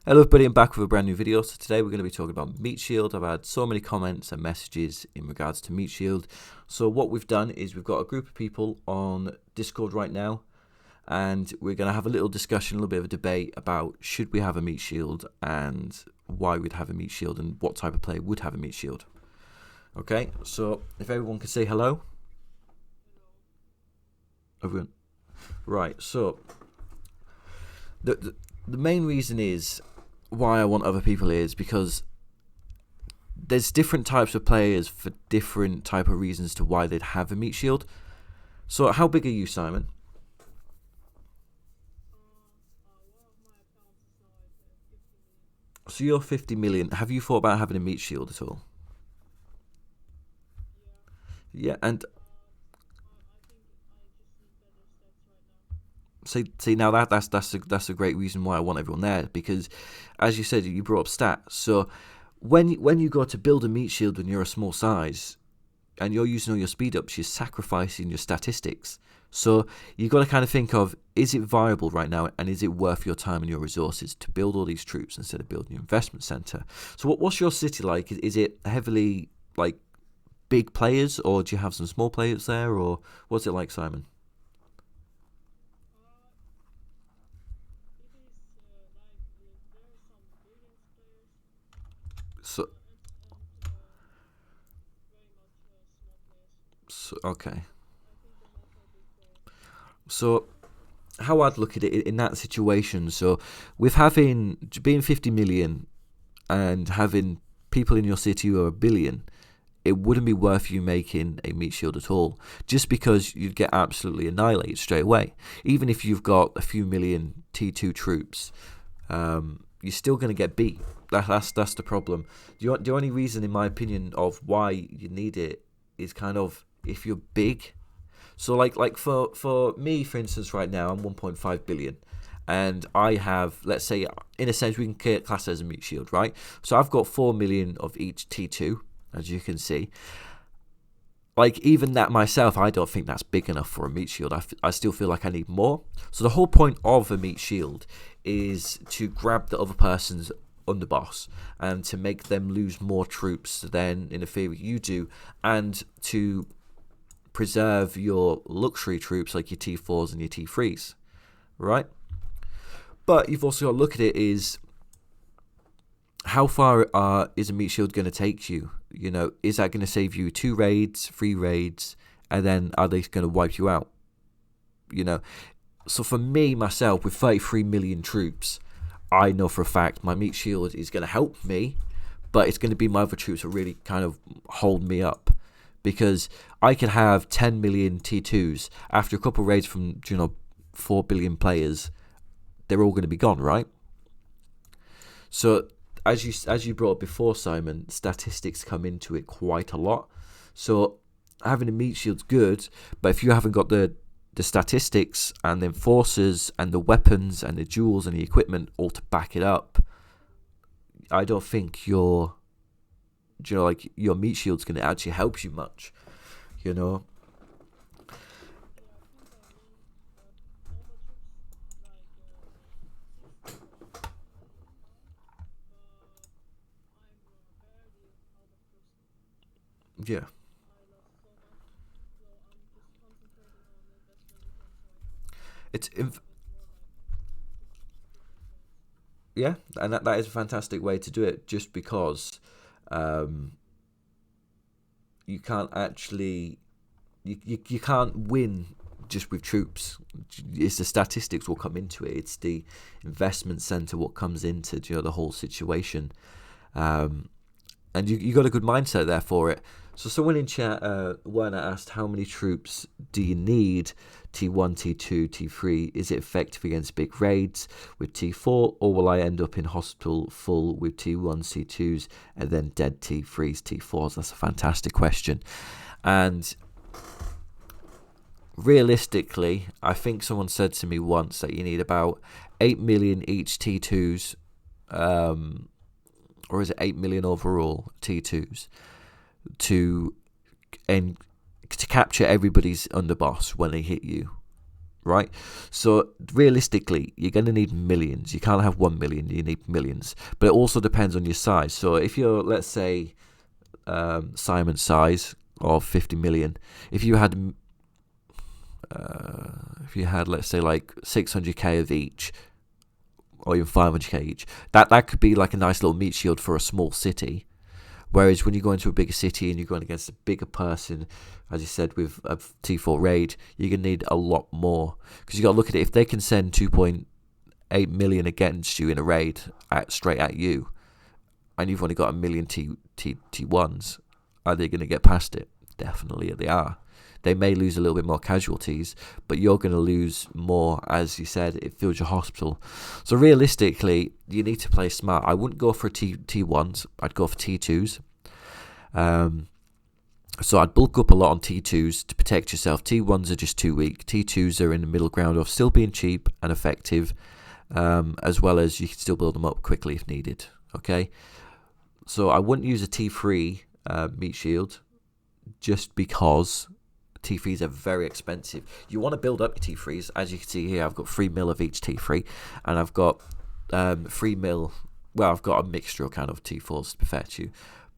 Hello everybody, I'm back with a brand new video. So today we're going to be talking about Meat Shield. I've had so many comments and messages in regards to Meat Shield. So what we've done is we've got a group of people on Discord right now, and we're going to have a little discussion, a little bit of a debate about should we have a Meat Shield and why we'd have a Meat Shield and what type of player would have a Meat Shield. Okay, so if everyone can say hello. Everyone. Right, so the main reason is why I want other people is because there's different types of players for different type of reasons to why they'd have a Meat Shield. So how big are you, Simon? So you're 50 million. Have you thought about having a Meat Shield at all? Yeah, and see now that's a great reason why I want everyone there, because as you said, you brought up stats. So when you go to build a Meat Shield when you're a small size and you're using all your speed ups, you're sacrificing your statistics. So you've got to kind of think of, is it viable right now, and is it worth your time and your resources to build all these troops instead of building your investment center? So what's your city like? Is it heavily like big players, or do you have some small players there, or what's it like, Simon? So, okay. So how I'd look at it in that situation, so with having being 50 million and having people in your city who are a billion, it wouldn't be worth you making a Meat Shield at all, just because you'd get absolutely annihilated straight away. Even if you've got a few million T2 troops, you're still going to get beat. That's the problem. The only reason, in my opinion, of why you need it is kind of if you're big. So like for me, for instance, right now I'm 1.5 billion, and I have, let's say, in a sense, we can class it as a Meat Shield, right? So I've got 4 million of each T2, as you can see. Like, even that myself, I don't think that's big enough for a Meat Shield. I still feel like I need more. So the whole point of a Meat Shield is to grab the other person's underboss and to make them lose more troops than, in theory, you do, and to preserve your luxury troops like your T4s and your T3s, right? But you've also got to look at it is, how far is a Meat Shield going to take you? You know, is that going to save you 2 raids, 3 raids, and then are they going to wipe you out? You know, so for me, myself, with 33 million troops, I know for a fact my Meat Shield is going to help me, but it's going to be my other troops that really kind of hold me up. Because I can have 10 million T2s after a couple of raids from 4 billion players, they're all going to be gone, right? So as you brought up before, Simon, statistics come into it quite a lot. So having a Meat Shield's good, but if you haven't got the statistics and the enforcers and the weapons and the jewels and the equipment all to back it up, I don't think your Meat Shield's going to actually help you much, you know. Yeah, it's yeah, and that is a fantastic way to do it, just because um, you can't actually you can't win just with troops. It's the statistics will come into it. It's the investment center what comes into the whole situation, and you got a good mindset there for it. So someone in chat, Werner, asked, how many troops do you need? T1, T2, T3. Is it effective against big raids with T4, or will I end up in hospital full with T1s, T2s, and then dead T3s, T4s? That's a fantastic question. And realistically, I think someone said to me once that you need about 8 million each T2s, or is it 8 million overall T2s to and to capture everybody's underboss when they hit you. right? So realistically, you're going to need millions. You can't have 1 million, you need millions. But it also depends on your size. So if you're, let's say, Simon's size of 50 million, if you had let's say like 600k of each, or even 500k each, that could be like a nice little meat shield for a small city. Whereas when you go into a bigger city and you're going against a bigger person, as you said with a T4 raid, you're going to need a lot more. Because you got to look at it, if they can send 2.8 million against you in a raid straight at you, and you've only got a million T1s, are they going to get past it? Definitely they are. They may lose a little bit more casualties, but you're going to lose more. As you said, it fills your hospital. So realistically, you need to play smart. I wouldn't go for T1s. I'd go for T2s. So I'd bulk up a lot on T2s to protect yourself. T1s are just too weak. T2s are in the middle ground of still being cheap and effective, as well as you can still build them up quickly if needed. Okay? So I wouldn't use a T3 meat shield just because T3s are very expensive. You want to build up your T3s. As you can see here, I've got 3 mil of each T3, and I've got 3 mil. Well, I've got a mixture kind of T4s to perfect you,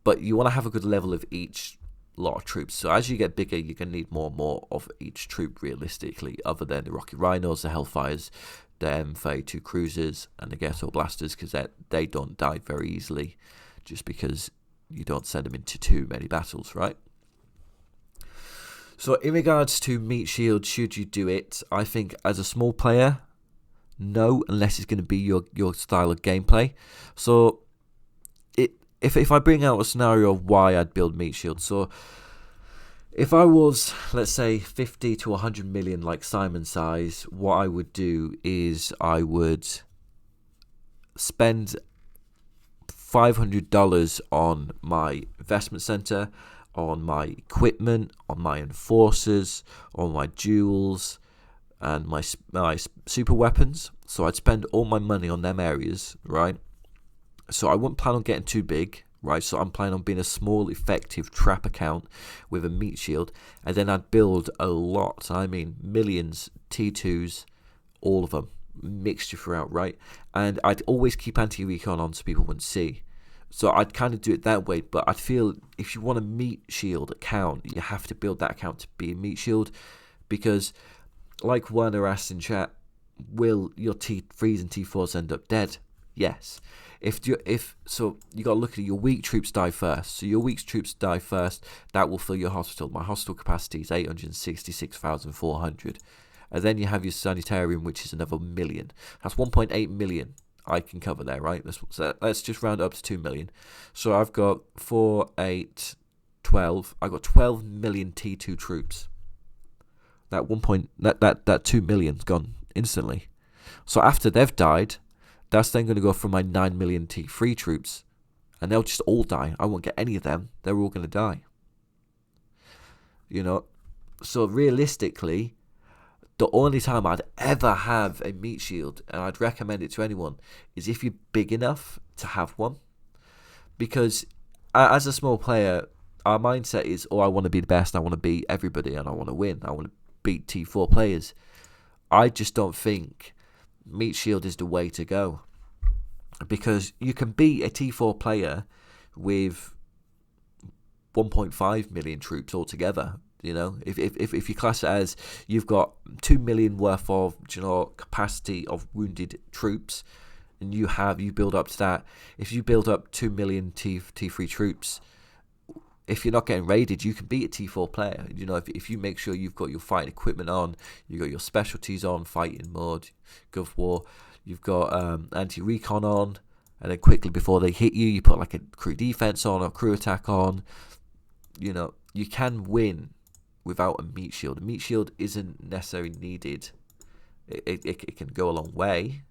but you want to have a good level of each lot of troops. So as you get bigger, you're going to need more and more of each troop realistically, other than the Rocket Rhinos, the Hellfires, the M32 Cruisers, and the Ghetto Blasters, because they don't die very easily just because you don't send them into too many battles, right? So in regards to meat shield, should you do it? I think as a small player, no, unless it's going to be your style of gameplay. So if I bring out a scenario of why I'd build meat shield, so if I was, let's say, 50 to 100 million like Simon size, what I would do is I would spend $500 on my investment center, on my equipment, on my enforcers, on my jewels, and my super weapons. So I'd spend all my money on them areas, right? So I wouldn't plan on getting too big, right? So I'm planning on being a small, effective trap account with a meat shield, and then I'd build a lot. I mean, millions T2s, all of them, mixture throughout, right? And I'd always keep anti-recon on so people wouldn't see. So I'd kind of do it that way, but I feel if you want a meat shield account, you have to build that account to be a meat shield, because like Werner asked in chat, will your T3s and T4s end up dead? Yes. So you got to look at it, your weak troops die first. So your weak troops die first, that will fill your hospital. My hospital capacity is 866,400. And then you have your sanitarium, which is another million. That's 1.8 million. I can cover there, right? Let's just round up to 2 million. So I've got 4, 8, 12. I've got 12 million T2 troops. That 2 million's gone instantly. So after they've died, that's then going to go for my 9 million T3 troops, and they'll just all die. I won't get any of them. They're all going to die. You know, so realistically, the only time I'd ever have a meat shield, and I'd recommend it to anyone, is if you're big enough to have one. Because as a small player, our mindset is, I want to be the best, I want to beat everybody, and I want to win. I want to beat T4 players. I just don't think meat shield is the way to go. Because you can beat a T4 player with 1.5 million troops altogether. You know, if you class it as you've got 2 million worth of capacity of wounded troops, and you build up to that. If you build up 2 million T3 troops, if you're not getting raided, you can beat a T4 player. You know, if you make sure you've got your fighting equipment on, you got your specialties on, fighting mode, Gov War, you've got anti-recon on, and then quickly before they hit you, you put like a crew defense on or crew attack on. You know, you can win without a meat shield. A meat shield isn't necessarily needed. It can go a long way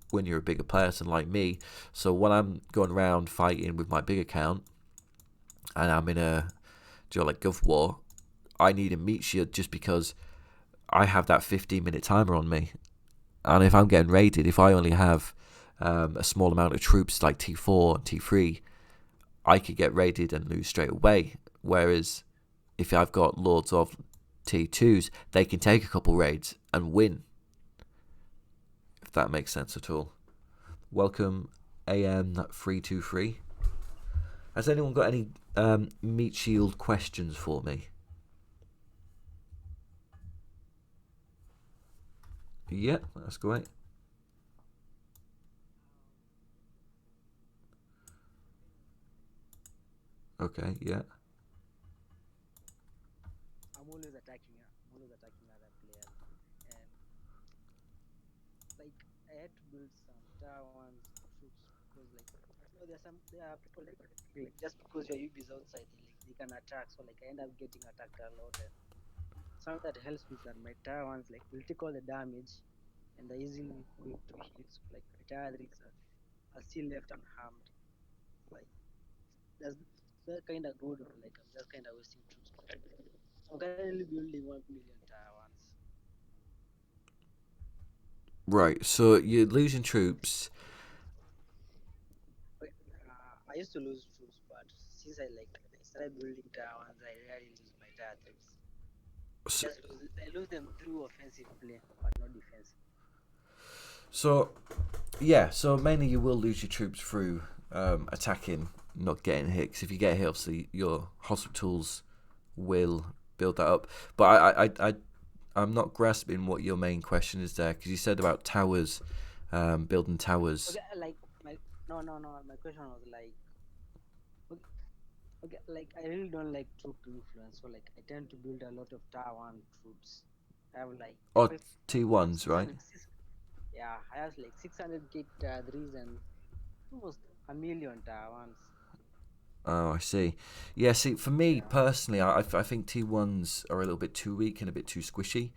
when you're a bigger person like me. So when I'm going around fighting with my big account, and I'm in a like Gov War, I need a meat shield just because I have that 15-minute timer on me. And if I'm getting raided, if I only have a small amount of troops like T4 and T3, I could get raided and lose straight away. Whereas if I've got loads of T2s, they can take a couple raids and win. If that makes sense at all. Welcome, AM323. Has anyone got any meat shield questions for me? Yeah, that's great. Okay, yeah. I'm always attacking other players, and like I had to build some tier ones troops because there are people like just because your UB is outside, they can attack. So like I end up getting attacked a lot, and something that helps me is that my tier ones like will take all the damage, and they're easily going to hit. So like my tier threes are still left unharmed. Like that's that kind of good, or like I'm just kind of wasting troops. I'm currently building 1 million tier ones. Right, so you're losing troops. I used to lose troops, but since I started building towers, I rarely lose my tier threes. So, I lose them through offensive play, but not defensive. so yeah, so mainly you will lose your troops through attacking, not getting hit. 'Cause if you get hit, obviously your hospitals will build that up. But I'm not grasping what your main question is there, because you said about towers, building towers. Okay, like my no. My question was like, okay, okay, like I really don't like troop influence, so like I tend to build a lot of tier one troops. I have like Or five, I have T1s, right? 600, yeah, I have like 600k tier threes and almost a million tier ones. Oh, I see. Yeah, see, for me Yeah, personally, I think T1s are a little bit too weak and a bit too squishy.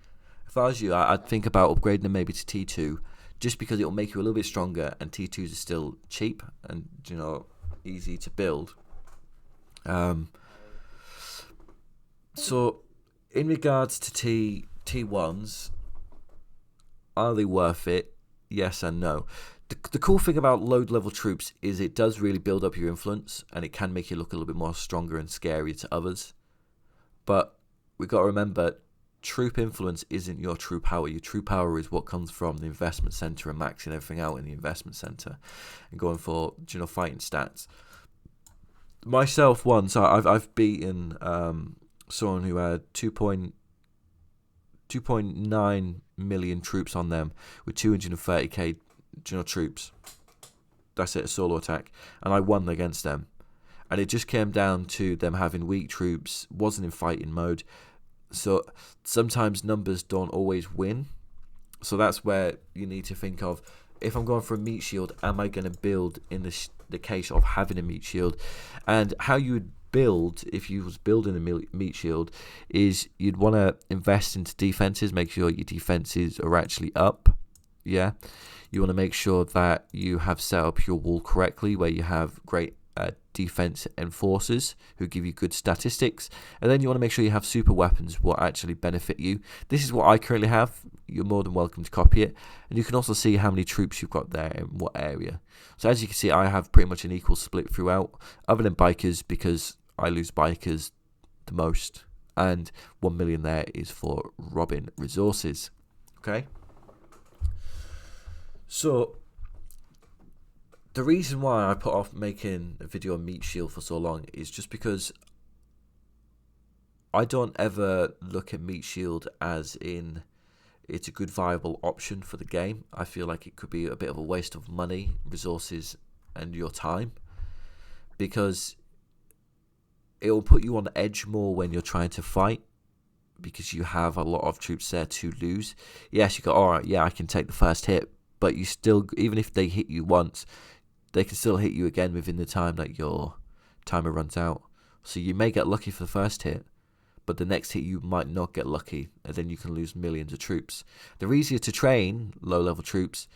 If I was you, I'd yeah, think about upgrading them maybe to T2, just because it'll make you a little bit stronger, and T2s are still cheap and, easy to build. Um, uh, so, in regards to T1s, are they worth it? Yes and no. The cool thing about low level troops is it does really build up your influence, and it can make you look a little bit more stronger and scary to others. But we got to remember, troop influence isn't your true power. Your true power is what comes from the investment center and maxing everything out in the investment center and going for fighting stats. Myself once, I've beaten someone who had 2.9 million troops on them with 230k troops. That's it, a solo attack, and I won against them. And it just came down to them having weak troops, wasn't in fighting mode. So sometimes numbers don't always win. So that's where you need to think of, if I'm going for a meat shield, am I going to build in the case of having a meat shield? And how you would build if you was building a meat shield is you'd want to invest into defenses, make sure your defenses are actually up. Yeah, you want to make sure that you have set up your wall correctly, where you have great defense enforcers who give you good statistics, and then you want to make sure you have super weapons what actually benefit you. This is what I currently have. You're more than welcome to copy it, and you can also see how many troops you've got there in what area. So as you can see, I have pretty much an equal split throughout, other than bikers, because I lose bikers the most, and 1 million there is for robbing resources. Okay, so the reason why I put off making a video on Meat Shield for so long is just because I don't ever look at Meat Shield as in it's a good viable option for the game. I feel like it could be a bit of a waste of money, resources, and your time, because it will put you on edge more when you're trying to fight, because you have a lot of troops there to lose. Yes, you go, alright, yeah, I can take the first hit, but you still, even if they hit you once, they can still hit you again within the time that your timer runs out. So you may get lucky for the first hit, but the next hit you might not get lucky, and then you can lose millions of troops. They're easier to train, low level troops,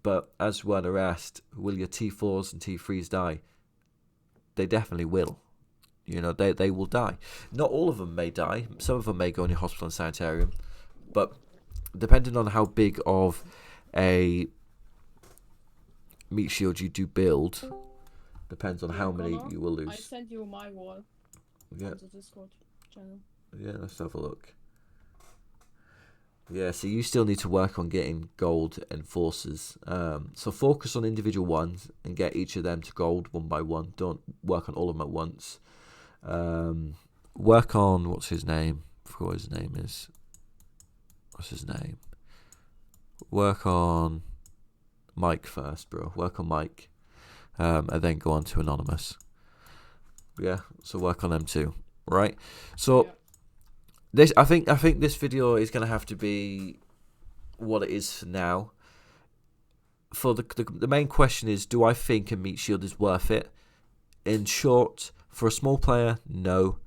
but as Werner asked, will your T4s and T3s die? They definitely will. They will die. Not all of them may die. Some of them may go in your hospital and sanitarium, but depending on how big of a meat shield you do build, depends on how many Connor, you will I lose. sent you my wall Yeah, on the Discord channel. yeah. Let's have a look. Yeah, so you still need to work on getting gold enforcers. So focus on individual ones and get each of them to gold one by one. Don't work on all of them at once. Work on, what's his name? I forgot what his name is. What's his name? Work on Mike first, bro. Work on Mike. And then go on to Anonymous. Yeah, so work on them too. Right? So Yeah. this I think this video is gonna have to be what it is for now. For the main question is, do I think a meat shield is worth it? In short, for a small player, no.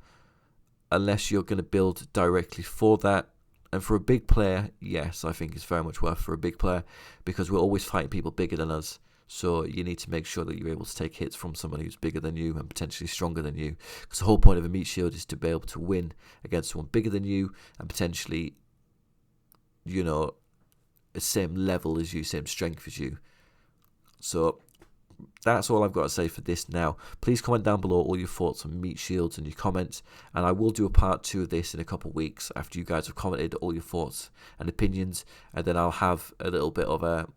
Unless you're going to build directly for that. And for a big player, yes, I think it's very much worth for a big player, because we're always fighting people bigger than us. So you need to make sure that you're able to take hits from someone who's bigger than you and potentially stronger than you. Because the whole point of a meat shield is to be able to win against someone bigger than you and potentially, you know, the same level as you, same strength as you. So that's all I've got to say for this now. Please comment down below all your thoughts on meat shields and your comments, and I will do a part 2 of this in a couple of weeks after you guys have commented all your thoughts and opinions, and then I'll have a little bit of a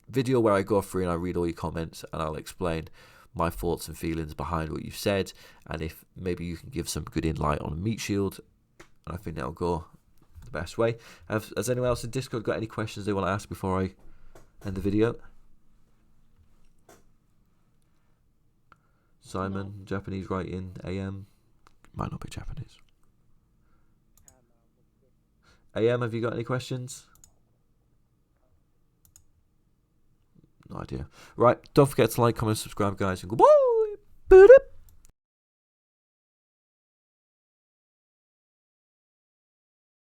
video where I go through and I read all your comments and I'll explain my thoughts and feelings behind what you've said, and if maybe you can give some good insight on a meat shield, and I think that'll go the best way. Has anyone else in Discord got any questions they want to ask before I end the video? Simon, No. Japanese writing, AM. Might not be Japanese. AM, have you got any questions? No idea. Right, don't forget to like, comment, subscribe, guys, and goodbye.